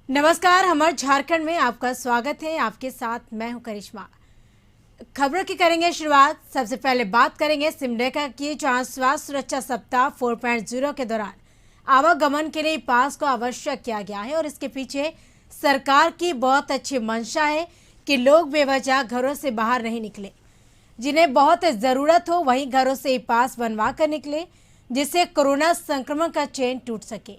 नमस्कार, हमारे झारखंड में आपका स्वागत है। आपके साथ मैं हूं करिश्मा। खबरों की करेंगे शुरुआत। सबसे पहले बात करेंगे सिमडेगा की, जहां स्वास्थ्य सुरक्षा सप्ताह 4.0 के दौरान आवागमन के लिए पास को आवश्यक किया गया है और इसके पीछे सरकार की बहुत अच्छी मंशा है कि लोग बेवजह घरों से बाहर नहीं निकले। जिन्हें बहुत ज़रूरत हो वहीं घरों से पास बनवा कर निकले, जिससे कोरोना संक्रमण का चेन टूट सके।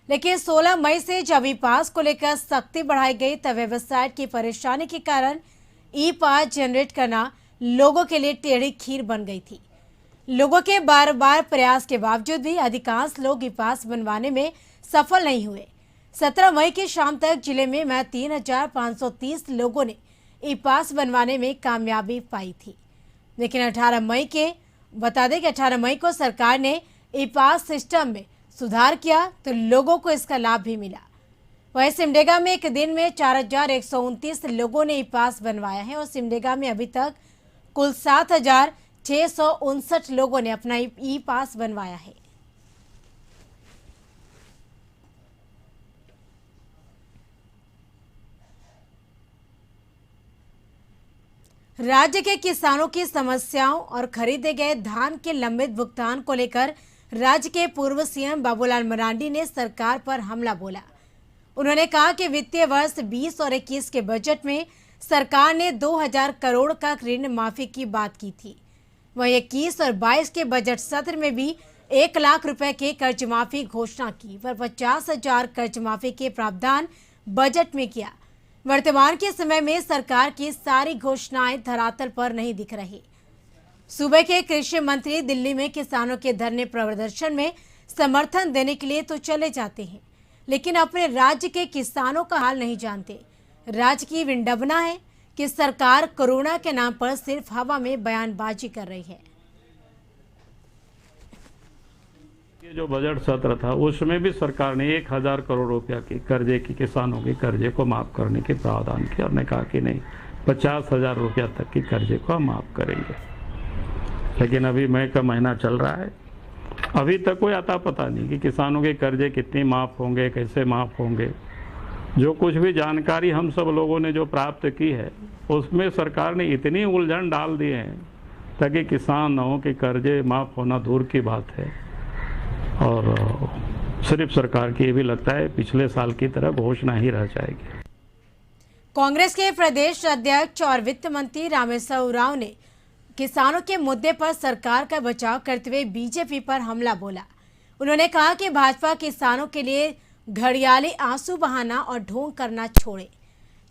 लेकिन 16 मई से जब ई पास को लेकर सख्ती बढ़ाई गई, तब वेबसाइट की परेशानी के कारण ई पास जनरेट करना लोगों के लिए टेढ़ी खीर बन गई थी। लोगों के बार बार प्रयास के बावजूद भी अधिकांश लोग ई पास बनवाने में सफल नहीं हुए। 17 मई की शाम तक जिले में 3,530 लोगों ने ई पास बनवाने में कामयाबी पाई थी। लेकिन 18 मई के बता दें कि 18 मई को सरकार ने ई पास सिस्टम में सुधार किया तो लोगों को इसका लाभ भी मिला। वहीं सिमडेगा में एक दिन में 4,129 लोगों ने ई पास बनवाया है और सिमडेगा में अभी तक कुल 7,659 लोगों ने अपना ई पास बनवाया है। राज्य के किसानों की समस्याओं और खरीदे गए धान के लंबित भुगतान को लेकर राज्य के पूर्व सीएम बाबूलाल मरांडी ने सरकार पर हमला बोला। उन्होंने कहा कि वित्तीय वर्ष 20 और 21 के बजट में सरकार ने 2,000 करोड़ का ऋण माफी की बात की थी। वहीं 21 और 22 के बजट सत्र में भी 1 लाख रुपए के कर्ज माफी घोषणा की, पर 50,000 कर्ज माफी के प्रावधान बजट में किया। वर्तमान के समय में सरकार की सारी घोषणाएं धरातल पर नहीं दिख रही। सूबे के कृषि मंत्री दिल्ली में किसानों के धरने प्रदर्शन में समर्थन देने के लिए तो चले जाते हैं, लेकिन अपने राज्य के किसानों का हाल नहीं जानते। राज्य की विडंबना है कि सरकार कोरोना के नाम पर सिर्फ हवा में बयानबाजी कर रही है। ये जो बजट सत्र था उसमें भी सरकार ने 1,000 करोड़ रुपया की कर्जे की किसानों के कर्जे को माफ करने के प्रावधान किया और ने कहा कि नहीं, 50,000 रुपया तक की कर्जे को हम माफ करेंगे। लेकिन अभी मई का महीना चल रहा है, अभी तक कोई आता पता नहीं कि किसानों के कर्जे कितने माफ़ होंगे, कैसे माफ़ होंगे। जो कुछ भी जानकारी हम सब लोगों ने जो प्राप्त की है उसमें सरकार ने इतनी उलझन डाल दिए हैं ताकि किसानों के कर्जे माफ़ होना दूर की बात है। और सिर्फ सरकार की ये भी लगता है पिछले साल की तरह घोषणा ही रह जाएगी। कांग्रेस के प्रदेश अध्यक्ष और वित्त मंत्री रामेश्वर उरांव ने किसानों के मुद्दे पर सरकार का बचाव करते हुए बीजेपी पर हमला बोला। उन्होंने कहा कि भाजपा किसानों के लिए घड़ियाली आंसू बहाना और ढोंग करना छोड़े,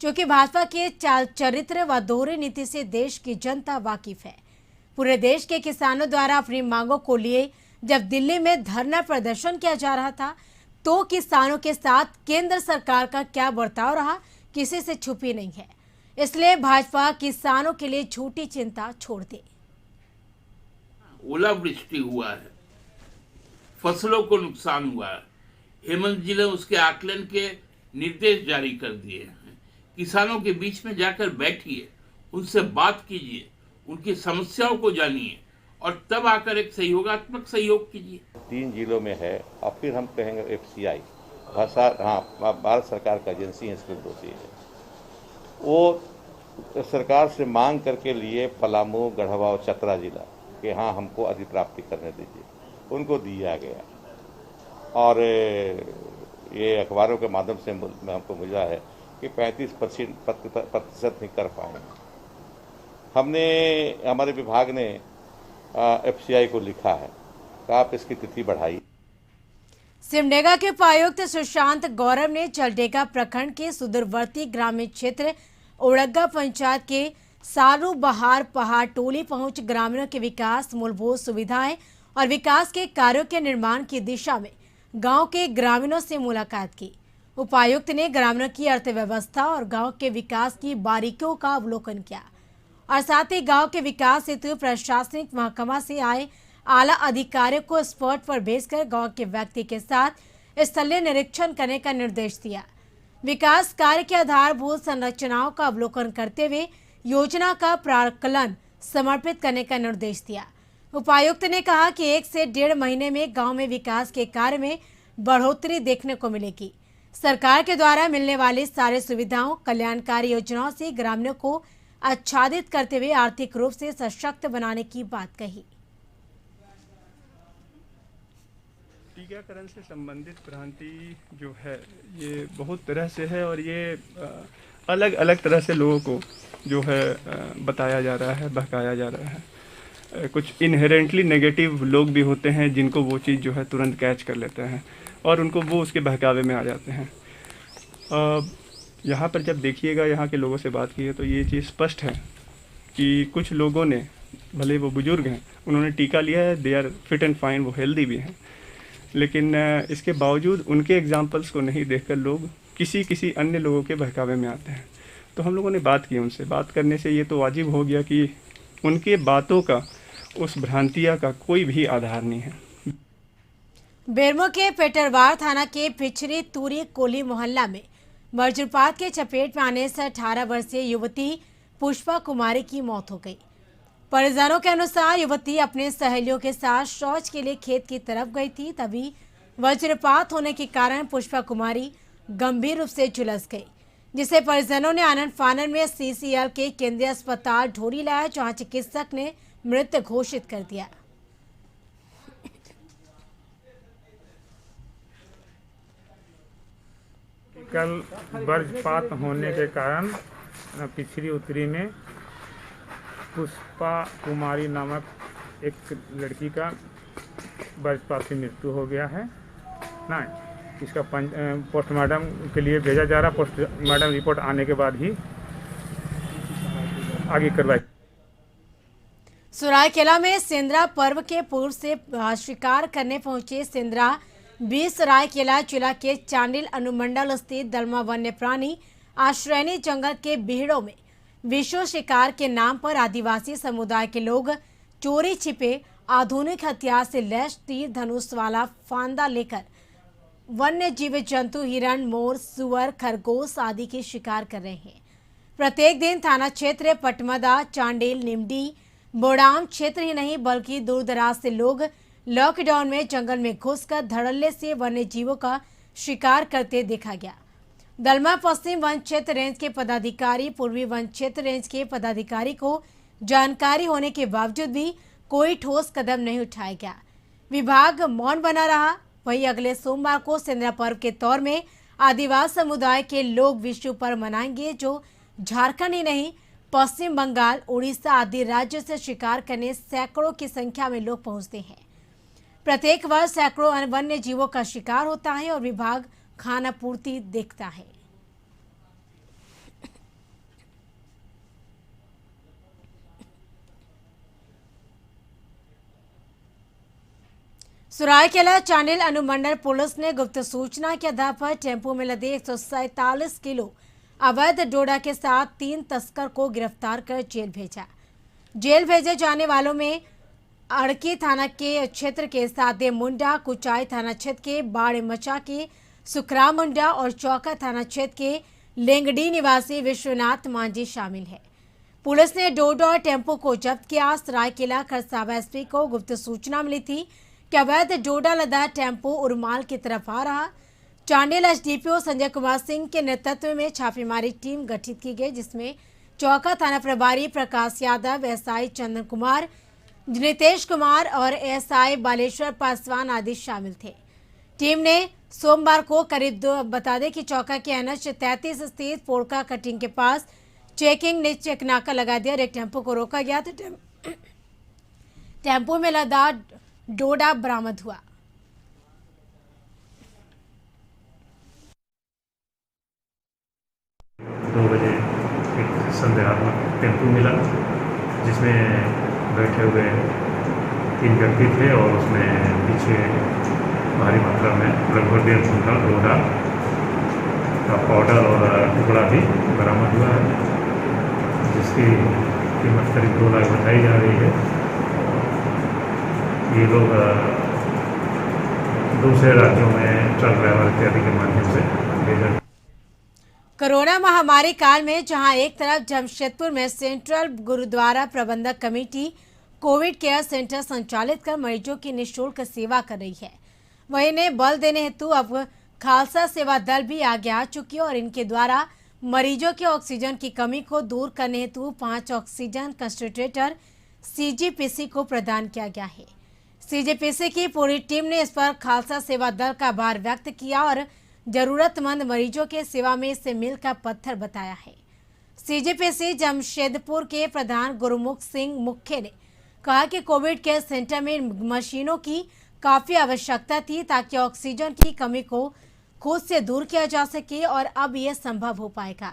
क्योंकि भाजपा के चाल चरित्र व दोहरी नीति से देश की जनता वाकिफ है। पूरे देश के किसानों द्वारा अपनी मांगों को लिए जब दिल्ली में धरना प्रदर्शन किया जा रहा था, तो किसानों के साथ केंद्र सरकार का क्या बर्ताव रहा, किसी से छुपी नहीं है। इसलिए भाजपा किसानों के लिए झूठी चिंता छोड़ दे। ओलावृष्टि हुआ है, फसलों को नुकसान हुआ है। हेमंत जी ने उसके आकलन के निर्देश जारी कर दिए हैं। किसानों के बीच में जाकर बैठिए, उनसे बात कीजिए, उनकी समस्याओं को जानिए और तब आकर एक सहयोगात्मक सहयोग कीजिए। 3 जिलों में है और फिर हम कहेंगे FCI भारत सरकार का एजेंसी है, इसमें दोषी है। वो सरकार से मांग करके लिए पलामू, गढ़वा और चतरा जिला कि हाँ हमको अधिप्राप्ति करने दीजिए, उनको दिया गया। और ये अखबारों के माध्यम से हमको मिला है कि 35% नहीं कर पाए। हमने हमारे विभाग ने FCI को लिखा है कि आप इसकी तिथि बढ़ाइए। सिमडेगा के उपायुक्त सुशांत गौरव ने जलडेगा प्रखंड के सुदूरवर्ती ग्रामीण क्षेत्र ओड़ग्गा पंचायत के सारू बहार पहाड़ टोली पहुंच ग्रामीणों के विकास, मूलभूत सुविधाएं और विकास के कार्यों के निर्माण की दिशा में गांव के ग्रामीणों से मुलाकात की। उपायुक्त ने ग्रामीणों की अर्थव्यवस्था और गांव के विकास की बारीकियों का अवलोकन किया और साथ ही गांव के विकास हेतु प्रशासनिक महकमा से आए आला अधिकारियों को स्पॉट पर भेजकर गांव के व्यक्ति के साथ स्थलीय निरीक्षण करने का निर्देश दिया। विकास कार्य के आधारभूत संरचनाओं का अवलोकन करते हुए योजना का प्राक्कलन समर्पित करने का निर्देश दिया। उपायुक्त ने कहा कि 1 से 1.5 महीने में गांव में विकास के कार्य में बढ़ोतरी देखने को मिलेगी। सरकार के द्वारा मिलने वाली सारी सुविधाओं, कल्याणकारी योजनाओं से ग्रामीणों को आच्छादित करते हुए आर्थिक रूप से सशक्त बनाने की बात कही। टीकाकरण से संबंधित भ्रांति जो है ये बहुत तरह से है और ये अलग अलग तरह से लोगों को जो है बताया जा रहा है, बहकाया जा रहा है। कुछ इनहेरेंटली नेगेटिव लोग भी होते हैं जिनको वो चीज़ जो है तुरंत कैच कर लेते हैं और उनको वो उसके बहकावे में आ जाते हैं। यहाँ पर जब देखिएगा, यहाँ के लोगों से बात की है तो ये चीज़ स्पष्ट है कि कुछ लोगों ने, भले वो बुजुर्ग हैं, उन्होंने टीका लिया है, they are fit and fine, वो हेल्दी भी हैं, लेकिन इसके बावजूद उनके एग्जाम्पल्स को नहीं देखकर लोग किसी अन्य लोगों के बहकावे में आते हैं। तो हम लोगों ने बात की, उनसे बात करने से ये तो वाजिब हो गया कि उनके बातों का, उस भ्रांतिया का कोई भी आधार नहीं है। बेरमो के पेटरवार थाना के पिछड़ी तूरी कोली मोहल्ला में वज्रपात के चपेट में आने से 18 वर्षीय युवती पुष्पा कुमारी की मौत हो गई। परिजनों के अनुसार युवती अपने सहेलियों के साथ शौच के लिए खेत की तरफ गई थी, तभी वज्रपात होने के कारण पुष्पा कुमारी गंभीर रूप से झुलस गई, जिसे परिजनों ने आनंद फानन में CCL के केंद्रीय अस्पताल ढोरी लाया, जहां चिकित्सक ने मृत घोषित कर दिया। कल वज्रपात होने के कारण पिछड़ी उत्तरी में पुष्पा कुमारी नामक एक लड़की का वज्रपात से मृत्यु हो गया है ना। इसका पोस्टमार्टम के लिए भेजा जा रहा। पोस्टमार्टम रिपोर्ट आने के बाद ही आगे कार्रवाई। सरायकेला में सेंद्रा पर्व के पूर्व से शिकार करने पहुंचे सेंद्रा 20 सरायकेला जिला के चांडिल अनुमंडल स्थित दलमा वन्य प्राणी आश्रयनी जंगल के बीहड़ों में विश्व शिकार के नाम पर आदिवासी समुदाय के लोग चोरी छिपे आधुनिक हथियार से लैस तीर धनुष वाला फांदा लेकर वन्य जीव जंतु हिरण, मोर, सुअर, खरगोश आदि के शिकार कर रहे हैं। प्रत्येक दिन थाना क्षेत्र पटमदा, चांडिल, निमडी, बोड़ाम क्षेत्र ही नहीं बल्कि दूर दराज से लोग लॉकडाउन में जंगल में घुसकर धड़ल्ले से वन्य जीवों का शिकार करते देखा गया। दलमा पश्चिम वन क्षेत्र रेंज के पदाधिकारी पूर्वी वन क्षेत्र रेंज के पदाधिकारी को जानकारी होने के बावजूद भी कोई ठोस कदम नहीं उठाया गया। विभाग मौन बना रहा। वहीं अगले सोमवार को सेंद्रा पर्व के तौर में आदिवासी समुदाय के लोग विश्व पर्व मनाएंगे, जो झारखंड ही नहीं पश्चिम बंगाल, उड़ीसा आदि राज्यों से शिकार करने सैकड़ों की संख्या में लोग पहुंचते हैं। प्रत्येक वर्ष सैकड़ों वन्य जीवों का शिकार होता है और विभाग खाना पूर्ति देखता है। सरायकेला चांडिल अनुमंडल पुलिस ने गुप्त सूचना के आधार पर टेम्पो में लदे 147 किलो अवैध डोडा के साथ 3 तस्कर को गिरफ्तार कर जेल भेजा। जेल भेजे जाने वालों में अड़की थाना के क्षेत्र के सादे मुंडा, कुचाई थाना क्षेत्र के बाड़े मचा के सुखरा मुंडा और चौका थाना क्षेत्र के लेंगडी निवासी विश्वनाथ मांझी शामिल है। पुलिस ने डोडा और टेम्पो को जब्त किया। सरायकेला खरसावा SP को गुप्त सूचना मिली थी कि अवैध डोडा लदा टेम्पो उरमाल की तरफ आ रहा। चांडिल SDPO संजय कुमार सिंह के नेतृत्व में छापेमारी टीम गठित की गई, जिसमें चौका थाना प्रभारी प्रकाश यादव, SI चंदन कुमार, नितेश कुमार और SI बालेश्वर पासवान आदि शामिल थे। टीम ने सोमवार को करीब बता दें कि चौका के NH 33 स्थित पोड़का कटिंग के पास चेकिंग ने चेक नाका लगा दिया और एक टेम्पो को रोका गया तो टेम्पो में लदा डोडा बरामद हुआ। दो बजे एक संदेहात्मक टेम्पो मिला, जिसमें बैठे हुए 3 व्यक्ति थे और उसमें पीछे भारी मात्रा में लगभग 1.5 कुंटल डोडा का पाउडर और टुकड़ा भी बरामद हुआ है, जिसकी कीमत करीब 2 लाख बताई जा रही है। ये लोग दूसरे राज्यों में ट्रक ड्राइवर इत्यादि के माध्यम से भेजा। कोरोना महामारी काल में जहां एक तरफ जमशेदपुर में सेंट्रल गुरुद्वारा प्रबंधक कमेटी कोविड केयर सेंटर संचालित कर मरीजों की निःशुल्क सेवा कर रही है, वहीं इन्हें बल देने हेतु अब खालसा सेवा दल भी आगे आ चुकी है और इनके द्वारा मरीजों के ऑक्सीजन की कमी को दूर करने हेतु 5 ऑक्सीजन कंसंट्रेटर सीजीपीसी को प्रदान किया गया है। सीजीपीसी की पूरी टीम ने इस पर खालसा सेवा दल का आभार व्यक्त किया और जरूरतमंद मरीजों के सेवा में इसे मील का पत्थर बताया है। सीजीपीसी जमशेदपुर के प्रधान गुरुमुख सिंह मुख्य ने कहा कि कोविड केयर सेंटर में मशीनों की काफी आवश्यकता थी ताकि ऑक्सीजन की कमी को खुद से दूर किया जा सके और अब यह संभव हो पाएगा।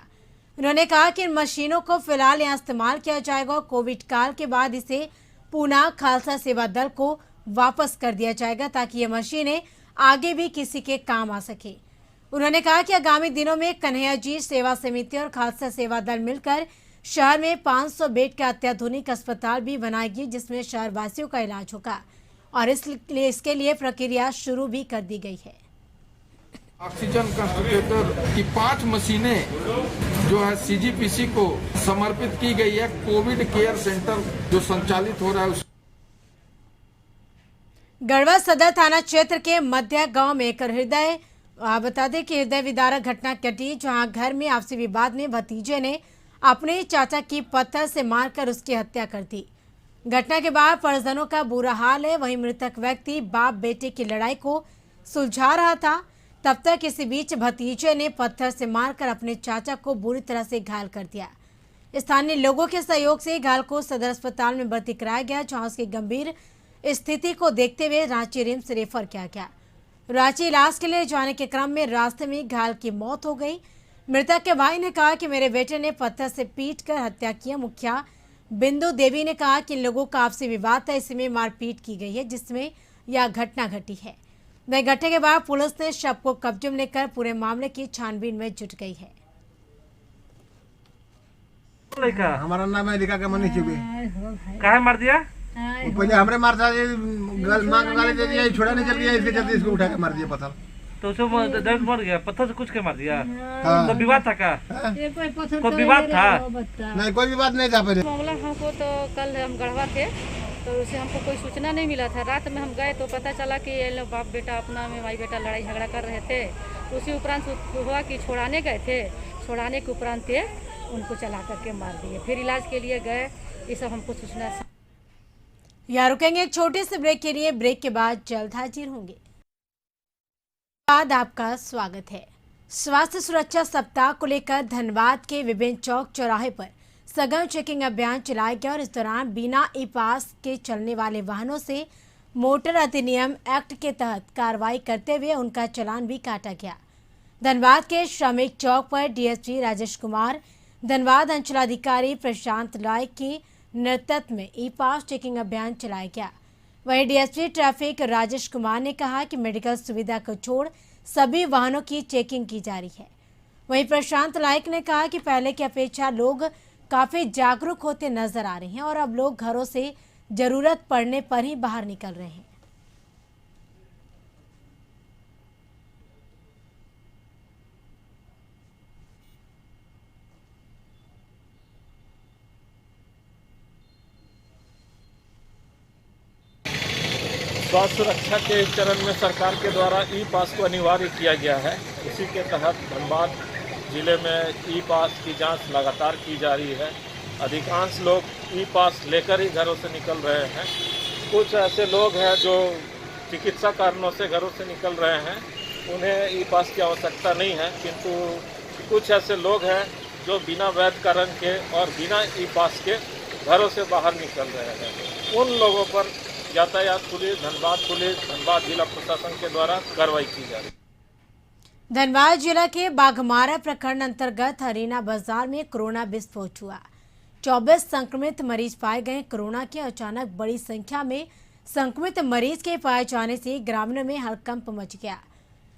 उन्होंने कहा कि इन मशीनों को फिलहाल यहाँ इस्तेमाल किया जाएगा और कोविड काल के बाद इसे पुनः खालसा सेवा दल को वापस कर दिया जाएगा ताकि ये मशीनें आगे भी किसी के काम आ सके। उन्होंने कहा कि आगामी दिनों में कन्हैया जी सेवा समिति और खालसा सेवा दल मिलकर शहर में 500 बेड का अत्याधुनिक अस्पताल भी बनाएगी जिसमें शहर वासियों का इलाज होगा और इसके लिए प्रक्रिया शुरू भी कर दी गई है। ऑक्सीजन कंसंट्रेटर की 5 मशीनें जो है सीजीपीसी को समर्पित की गई है। कोविड केयर सेंटर जो संचालित हो रहा है गढ़वा सदर थाना क्षेत्र के मध्य गांव में एक बता दें कि हृदय विदारक घटना घटी जहां घर में आपसी विवाद में भतीजे ने अपने चाचा की पत्थर से मारकर उसकी हत्या कर दी। घटना के बाद परिजनों का बुरा हाल है। वहीं मृतक व्यक्ति बाप बेटे की लड़ाई को सुलझा रहा था, तब तक इसी बीच भतीजे ने पत्थर से मारकर अपने चाचा को बुरी तरह से घायल कर दिया। स्थानीय लोगों के सहयोग से घायल को सदर अस्पताल में भर्ती कराया गया जहां उसकी गंभीर स्थिति को देखते हुए रांची रिम्स रेफर किया गया। रांची इलाज के लिए जाने के क्रम में रास्ते में घायल की मौत हो गई। मृतक के भाई ने कहा कि मेरे बेटे ने पत्थर से पीटकर हत्या की। मुखिया बिंदु देवी ने कहा कि इन लोगों का आपसी विवाद था, इसमें मारपीट की गई है जिसमें यह घटना घटी है। वह घटना के बाद पुलिस ने शव को कब्जे में लेकर पूरे मामले की छानबीन में जुट गई है। हमारा नाम है लिखा के मनी चुके काहे मार दिया? पहले हमरे मारता माँ का गाली दे दिया, छोड़ा नहीं चल गया, इसके चलते इसको उठा के मार दिया पत्थर। तो उसे दर्द मर गया, पत्थर से कुछ के मार दिया। हाँ। तो विवाद था क्या? कोई विवाद था? नहीं, कोई विवाद नहीं था। पहले मामला हमको तो कल हम गढ़वा थे तो उसे हमको कोई सूचना नहीं मिला था। रात में हम गए तो पता चला कि ये लोग बाप बेटा अपना में माई बेटा लड़ाई झगड़ा कर रहे थे। उसी उपरांत हुआ कि छोड़ाने गए थे, छोड़ाने के उपरांत उनको चला करके मार दिए। फिर इलाज के लिए गए, ये सब हमको सूचना। यहाँ रुकेंगे एक छोटे से ब्रेक के लिए। ब्रेक के बाद जल्द हाजिर होंगे। बाद आपका स्वागत है। स्वास्थ्य सुरक्षा सप्ताह को लेकर धनबाद के विभिन्न चौक चौराहे पर सघन चेकिंग अभियान चलाया गया और इस दौरान बिना ई पास के चलने वाले वाहनों से मोटर अधिनियम एक्ट के तहत कार्रवाई करते हुए उनका चालान भी काटा गया। धनबाद के श्रमिक चौक पर डीएसपी राजेश कुमार, धनबाद अंचलाधिकारी प्रशांत लाय के नेतृत्व में ई पास चेकिंग अभियान चलाया गया। वहीं डीएसपी ट्रैफिक राजेश कुमार ने कहा कि मेडिकल सुविधा को छोड़ सभी वाहनों की चेकिंग की जा रही है। वहीं प्रशांत लायक ने कहा कि पहले की अपेक्षा लोग काफी जागरूक होते नजर आ रहे हैं और अब लोग घरों से जरूरत पड़ने पर ही बाहर निकल रहे हैं। स्वास्थ्य सुरक्षा के चरण में सरकार के द्वारा ई पास को अनिवार्य किया गया है। इसी के तहत धनबाद जिले में ई पास की जांच लगातार की जा रही है। अधिकांश लोग ई पास लेकर ही घरों से निकल रहे हैं। कुछ ऐसे लोग हैं जो चिकित्सा कारणों से घरों से निकल रहे हैं, उन्हें ई पास की आवश्यकता नहीं है, किंतु कुछ ऐसे लोग हैं जो बिना वैध कारण के और बिना ई पास के घरों से बाहर निकल रहे हैं। उन लोगों पर यातायात पुलिस, धनबाद जिला प्रशासन के द्वारा कार्रवाई की जा रही है। धनबाद जिला के बाघमारा प्रखंड अंतर्गत हरीना बाजार में कोरोना विस्फोट हुआ। 24 संक्रमित मरीज पाए गए। कोरोना के अचानक बड़ी संख्या में संक्रमित मरीज के पाए जाने से ग्रामीणों में हड़कंप मच गया।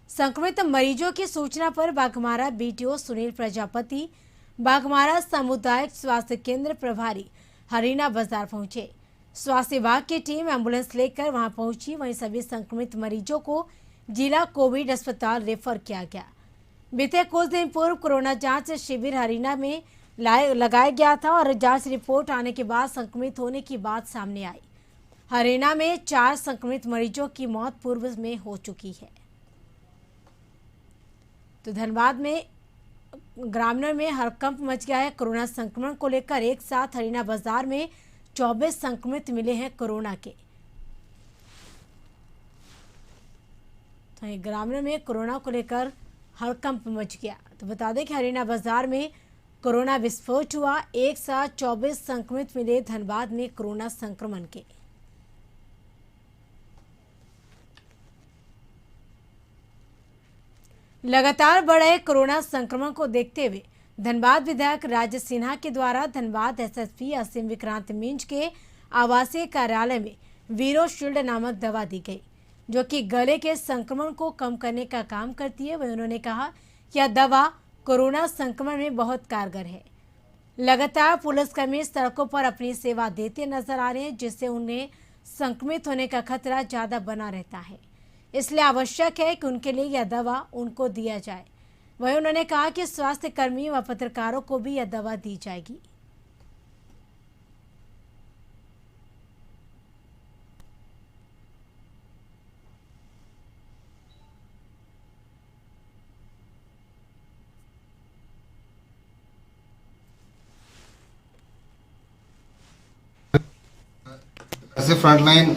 संक्रमित मरीजों की सूचना पर बाघमारा बीटीओ सुनील प्रजापति, बाघमारा सामुदायिक स्वास्थ्य केंद्र प्रभारी हरीना बाजार पहुंचे। स्वास्थ्य विभाग की टीम एम्बुलेंस लेकर वहां पहुंची। वहीं सभी संक्रमित मरीजों को जिला कोविड अस्पताल रेफर किया गया। बीते कुछ दिन पूर्व कोरोना जांच शिविर हरीना में लगाया गया था और जांच रिपोर्ट आने के बाद संक्रमित होने की बात सामने आई। हरियाणा में 4 संक्रमित मरीजों की मौत पूर्व में हो चुकी है। तो धनबाद में ग्रामीणों में हड़कंप मच गया है। कोरोना संक्रमण को लेकर एक साथ हरीना बाजार में 24 संक्रमित मिले हैं कोरोना के। तो ग्रामीणों में कोरोना को लेकर हड़कंप मच गया। तो बता दें कि हरीना बाजार में कोरोना विस्फोट हुआ। एक साथ 24 संक्रमित मिले धनबाद में कोरोना संक्रमण के। लगातार बढ़ रहे कोरोना संक्रमण को देखते हुए धनबाद विधायक राज सिन्हा के द्वारा धनबाद एसएसपी असीम विक्रांत मिंज के आवासीय कार्यालय में वीरो शील्ड नामक दवा दी गई, जो कि गले के संक्रमण को कम करने का काम करती है। वहीं उन्होंने कहा कि यह दवा कोरोना संक्रमण में बहुत कारगर है। लगातार पुलिसकर्मी सड़कों पर अपनी सेवा देते नजर आ रहे हैं, जिससे उन्हें संक्रमित होने का खतरा ज़्यादा बना रहता है। इसलिए आवश्यक है कि उनके लिए यह दवा उनको दिया जाए। वहीं उन्होंने कहा कि स्वास्थ्य कर्मी व पत्रकारों को भी यह दवा दी जाएगी। ऐसे फ्रंटलाइन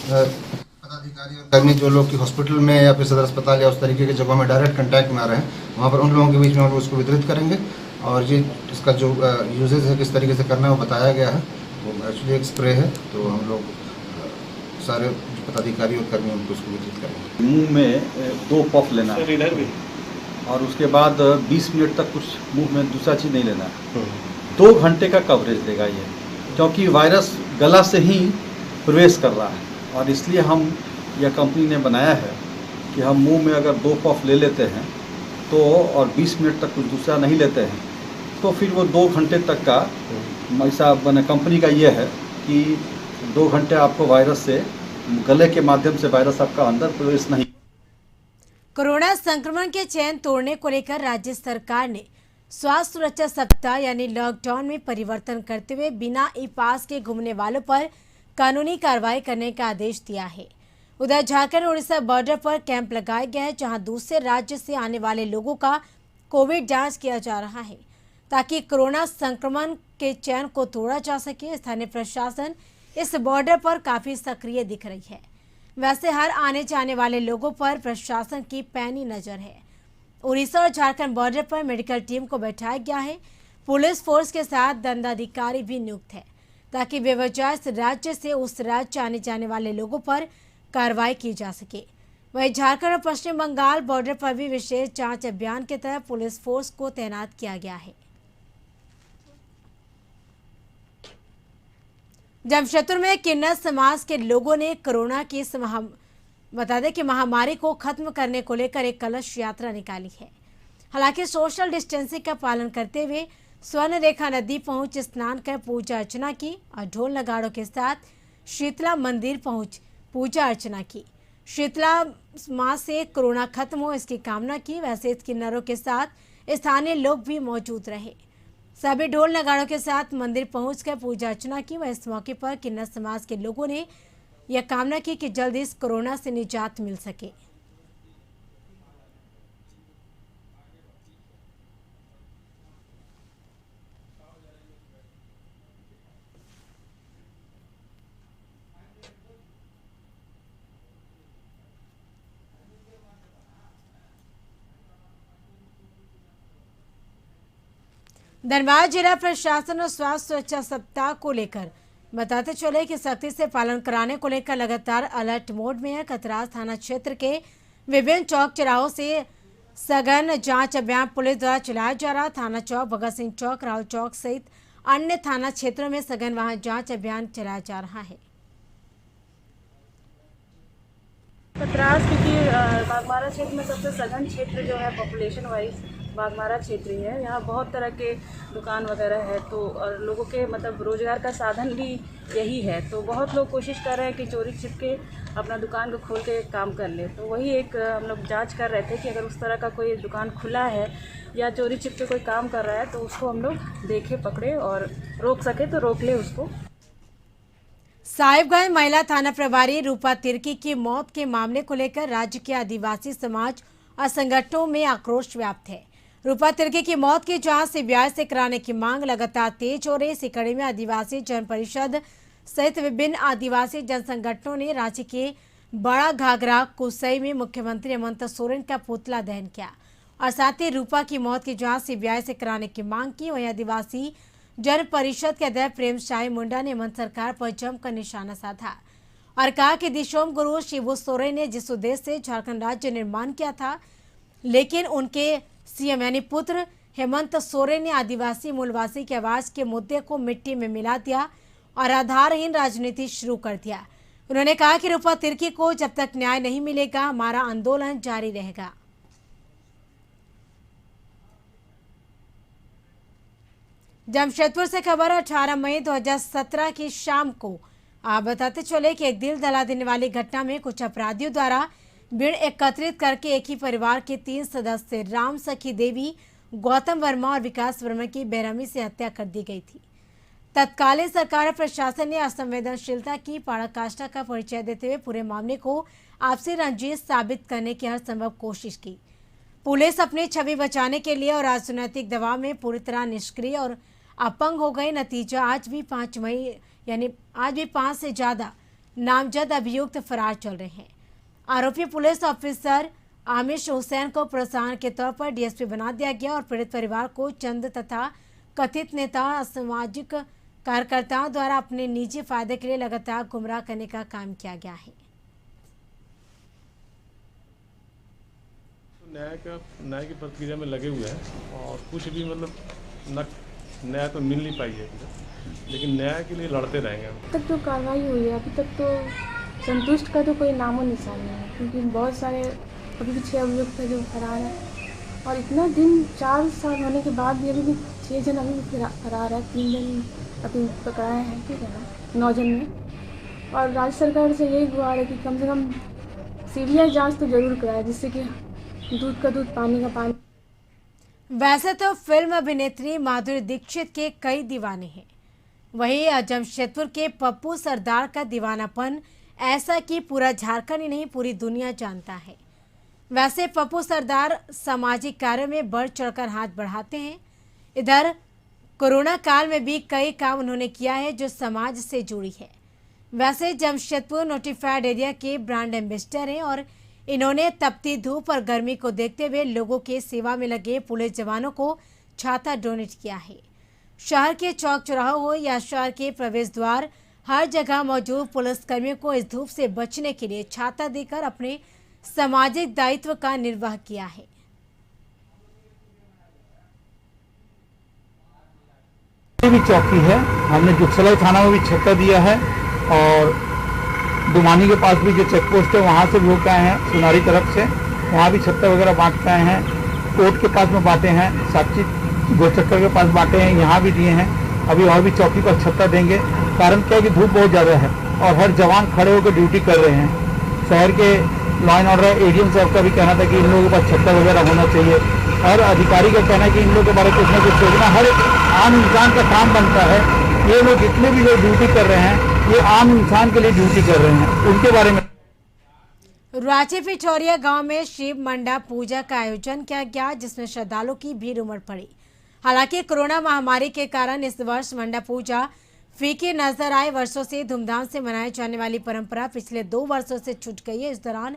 पदाधिकारी और कर्मी जो लोग कि हॉस्पिटल में या फिर सदर अस्पताल या उस तरीके की जगहों में डायरेक्ट कांटेक्ट में आ रहे हैं, वहाँ पर उन लोगों के बीच में हम लोग उसको वितरित करेंगे। और ये इसका जो यूजेज है, किस तरीके से करना है, वो बताया गया है। वो एक्चुअली एक स्प्रे है, तो हम लोग सारे पदाधिकारी और कर्मी उनको उसको वितरित करेंगे। मुँह में 2 पफ लेना है और उसके बाद 20 मिनट तक कुछ मुँह में दूसरा चीज़ नहीं लेना है। 2 घंटे का कवरेज देगा ये, क्योंकि वायरस गला से ही प्रवेश कर रहा है। और इसलिए हम यह कंपनी ने बनाया है कि हम मुंह में अगर 2 पफ ले लेते हैं तो और 20 मिनट तक कुछ दूसरा नहीं लेते हैं तो फिर वो 2 घंटे तक का ऐसा बने। कंपनी का ये है कि 2 घंटे आपको वायरस से गले के माध्यम से वायरस आपका अंदर प्रवेश नहीं। कोरोना संक्रमण के चैन तोड़ने को लेकर राज्य सरकार ने स्वास्थ्य सुरक्षा सप्ताह यानी लॉकडाउन में परिवर्तन करते हुए बिना ई पास के घूमने वालों पर कानूनी कार्रवाई करने का आदेश दिया है। उधर झारखंड उड़ीसा बॉर्डर पर कैंप लगाया गया है, जहां दूसरे राज्य से आने वाले लोगों का कोविड जांच किया जा रहा है, ताकि कोरोना संक्रमण के चैन को तोड़ा जा सके। स्थानीय प्रशासन इस बॉर्डर पर काफी सक्रिय दिख रही है। वैसे हर आने जाने वाले लोगों पर प्रशासन की पैनी नजर है। उड़ीसा और झारखंड बॉर्डर पर मेडिकल टीम को बैठाया गया है। पुलिस फोर्स के साथ दंडाधिकारी भी नियुक्त है, ताकि बेवजह इस राज्य से उस राज्य आने जाने वाले लोगों पर कार्रवाई की जा सके। वहीं झारखंड और पश्चिम बंगाल बॉर्डर पर भी विशेष जांच अभियान के तहत पुलिस फोर्स को तैनात किया गया है। जमशेदपुर में किन्नर समाज के लोगों ने कोरोना की बता दें कि महामारी को खत्म करने को लेकर एक कलश यात्रा निकाली है। हालांकि सोशल डिस्टेंसिंग का पालन करते हुए स्वर्ण रेखा नदी पहुंच स्नान कर पूजा अर्चना की और ढोल नगाड़ों के साथ शीतला मंदिर पहुंच पूजा अर्चना की। शीतला माँ से कोरोना खत्म हो इसकी कामना की। वैसे इस किन्नरों के साथ स्थानीय लोग भी मौजूद रहे। सभी ढोल नगाड़ों के साथ मंदिर पहुंचकर पूजा अर्चना की। वह इस मौके पर किन्नर समाज के लोगों ने यह कामना की कि जल्द इस कोरोना से निजात मिल सके। धनबाद जिला प्रशासन और स्वास्थ्य सुरक्षा सप्ताह को लेकर बताते चले कि सख्ती से पालन कराने को लेकर लगातार अलर्ट मोड में है। कतरास थाना क्षेत्र के विभिन्न चौक चौराहों से सघन जांच अभियान पुलिस द्वारा चलाया जा रहा। थाना चौक, भगत सिंह चौक, राहुल चौक सहित अन्य थाना क्षेत्रों में सघन वाहन जांच अभियान चलाया जा रहा है। कतरास क्योंकि बागमारा क्षेत्र में सबसे सघन क्षेत्र जो है पॉपुलेशन वाइज बागमारा क्षेत्र ही है। यहाँ बहुत तरह के दुकान वगैरह है, तो और लोगों के मतलब रोजगार का साधन भी यही है। तो बहुत लोग कोशिश कर रहे हैं कि चोरी छिप के अपना दुकान को खोल के काम कर ले। तो वही एक हम लोग जांच कर रहे थे कि अगर उस तरह का कोई दुकान खुला है या चोरी छिप के कोई काम कर रहा है तो उसको हम लोग देखे, पकड़े और रोक सके तो रोक ले उसको। साहिबगंज महिला थाना प्रभारी रूपा तिर्की की मौत के मामले को लेकर राज्य के आदिवासी समाज और संगठनों में आक्रोश व्याप्त है। रूपा तिर्की की मौत की जांच सीबीआई से कराने की मांग लगातार तेज हो रही। इसी कड़ी में आदिवासी जन परिषद सहित विभिन्न आदिवासी जन संगठनों ने रांची के बड़ा घाघरा कुसई में मुख्यमंत्री हेमंत सोरेन का पुतला दहन किया और साथ ही रूपा की मौत की जांच सीबीआई से कराने की मांग की। वहीं आदिवासी जन परिषद के अध्यक्ष प्रेम शाही मुंडा ने हेमंत सरकार पर जमकर निशाना साधा और कहा कि दिशोम गुरु शिबू सोरेन ने जिस उद्देश्य से झारखंड राज्य निर्माण किया था, लेकिन उनके सीएम यानी पुत्र हेमंत सोरेन ने आदिवासी मूलवासी की आवाज के मुद्दे को मिट्टी में मिला दिया और आधारहीन राजनीति शुरू कर दिया। उन्होंने कहा कि रूपा तिर्की को जब तक न्याय नहीं मिलेगा, हमारा आंदोलन जारी रहेगा। जमशेदपुर से खबर 18 मई 2017 की शाम को आप बताते चले कि एक दिल दहला देने वाली घटना में कुछ अपराधियों द्वारा भीड़ एकत्रित करके एक ही परिवार के 3 सदस्य राम सखी देवी, गौतम वर्मा और विकास वर्मा की बेरहमी से हत्या कर दी गई थी। तत्कालीन सरकार और प्रशासन ने असंवेदनशीलता की पराकाष्ठा का परिचय देते हुए पूरे मामले को आपसी रंजिश साबित करने की हर संभव कोशिश की। पुलिस अपनी छवि बचाने के लिए और राजनीतिक दबाव में पूरी तरह निष्क्रिय और अपंग हो गई। नतीजा आज भी 5 मई यानी आज भी 5 से ज्यादा नामजद अभियुक्त फरार चल रहे हैं। आरोपी पुलिस ऑफिसर आमिश हुसैन को प्रोत्साहन के तौर पर डीएसपी बना दिया गया और पीड़ित परिवार को चंद तथा कथित नेता और असामाजिक कार्यकर्ताओं द्वारा अपने निजी फायदे के लिए लगातार गुमराह करने का काम किया गया है। न्याय की प्रक्रिया में लगे हुए हैं और कुछ भी मतलब न्याय तो मिल नहीं पाई है, लेकिन न्याय के लिए लड़ते रहेंगे। अब तक जो कार्रवाई हुई है अभी तक तो संतुष्ट का तो कोई नामो निशान नहीं है, क्योंकि बहुत सारे अभी भी 6 अभियुक्त है जो फरार है और इतना दिन 4 साल होने के बाद भी अभी भी 6 जन अभी भी फरार है। 3 जन अभी पकड़ाए हैं, ठीक है ना, 9 जन में। और राज्य सरकार से यही गुहार है कि कम से कम सीबीआई जांच तो जरूर कराए, जिससे कि दूध का दूध पानी का पानी। वैसे तो फिल्म अभिनेत्री माधुरी दीक्षित के कई दीवाने हैं, वहीं जमशेदपुर के पप्पू सरदार का दीवानापन ऐसा कि पूरा झारखंड ही नहीं पूरी दुनिया जानता है। वैसे पप्पू सरदार सामाजिक कार्यों में बढ़ चढ़कर हाथ बढ़ाते हैं। इधर कोरोना काल में भी कई काम उन्होंने किया है जो समाज से जुड़ी है। वैसे जमशेदपुर नोटिफाइड एरिया के ब्रांड एम्बेसडर हैं और इन्होंने तपती धूप और गर्मी को देखते हुए लोगों के सेवा में लगे पुलिस जवानों को छाता डोनेट किया है। शहर के चौक चौराहों हो या शहर के प्रवेश द्वार, हर जगह मौजूद पुलिसकर्मियों को इस धूप से बचने के लिए छाता देकर अपने सामाजिक दायित्व का निर्वाह किया है। भी चौकी है, हमने जुगसलाई थाना में भी छत्ता दिया है और दुमानी के पास भी जो चेक पोस्ट है वहाँ से भी होकर आए हैं, सुनारी तरफ से वहाँ भी छत्ता वगैरह बांट के आए हैं। कोर्ट के पास में बांटे हैं, साक्षी गोचक्कर के पास बांटे हैं, यहाँ भी दिए हैं। अभी और भी चौकी पर छत्ता देंगे। कारण क्या है कि धूप बहुत ज़्यादा है और हर जवान खड़े होकर ड्यूटी कर रहे हैं। शहर के लॉ एंड ऑर्डर एडीएम साहब का भी कहना था कि इन लोगों के पास छत्ता वगैरह होना चाहिए। हर अधिकारी का कहना है कि इन लोगों के बारे में कुछ ना कुछ सोचना हर आम इंसान का काम बनता है। ये लोग जितने भी लोग ड्यूटी कर रहे हैं ये आम इंसान के लिए ड्यूटी कर रहे हैं, उनके बारे में। रांची पिठौरिया गांव में शिव मंडा पूजा का आयोजन किया गया, जिसमें श्रद्धालुओं की भीड़ उमड़ पड़ी। हालांकि कोरोना महामारी के कारण इस वर्ष मंडा पूजा फीकी नजर आए। वर्षों से धूमधाम से मनाई जाने वाली परंपरा पिछले 2 वर्षों से छूट गई है। इस दौरान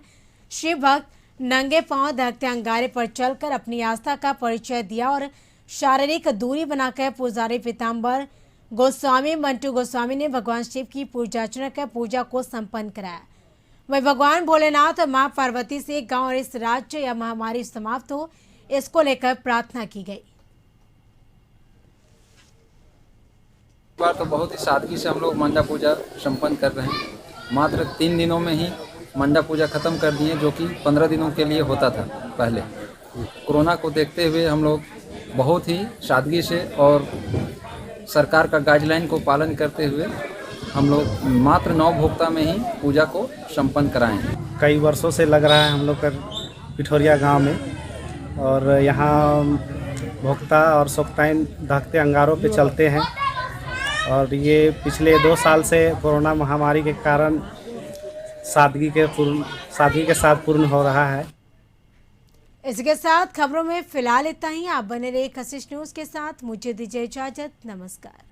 शिव भक्त नंगे पांव धकते अंगारे पर चलकर अपनी आस्था का परिचय दिया और शारीरिक दूरी बनाकर पुजारी पीताम्बर गोस्वामी मंटू गोस्वामी ने भगवान शिव की पूजा अर्चना कर पूजा को संपन्न कराया। वही भगवान भोलेनाथ और मां पार्वती से गांव और इस राज्य या महामारी समाप्त हो, इसको लेकर प्रार्थना की गई। बार तो बहुत ही सादगी से हम लोग मंडा पूजा संपन्न कर रहे हैं। मात्र 3 दिनों में ही मंडा पूजा खत्म कर दिए, जो कि 15 दिनों के लिए होता था पहले। कोरोना को देखते हुए हम लोग बहुत ही सादगी से और सरकार का गाइडलाइन को पालन करते हुए हम लोग मात्र 9 भोक्ता में ही पूजा को संपन्न कराएं। कई वर्षों से लग रहा है हम लोग का पिठौरिया गांव में, और यहाँ भोक्ता और सोक्ताइन धकते अंगारों पे चलते हैं और ये पिछले 2 साल से कोरोना महामारी के कारण सादगी के साथ पूर्ण हो रहा है। इसके साथ खबरों में फिलहाल इतना ही। आप बने रहिए कशिश न्यूज के साथ। मुझे दीजिए इजाजत। नमस्कार।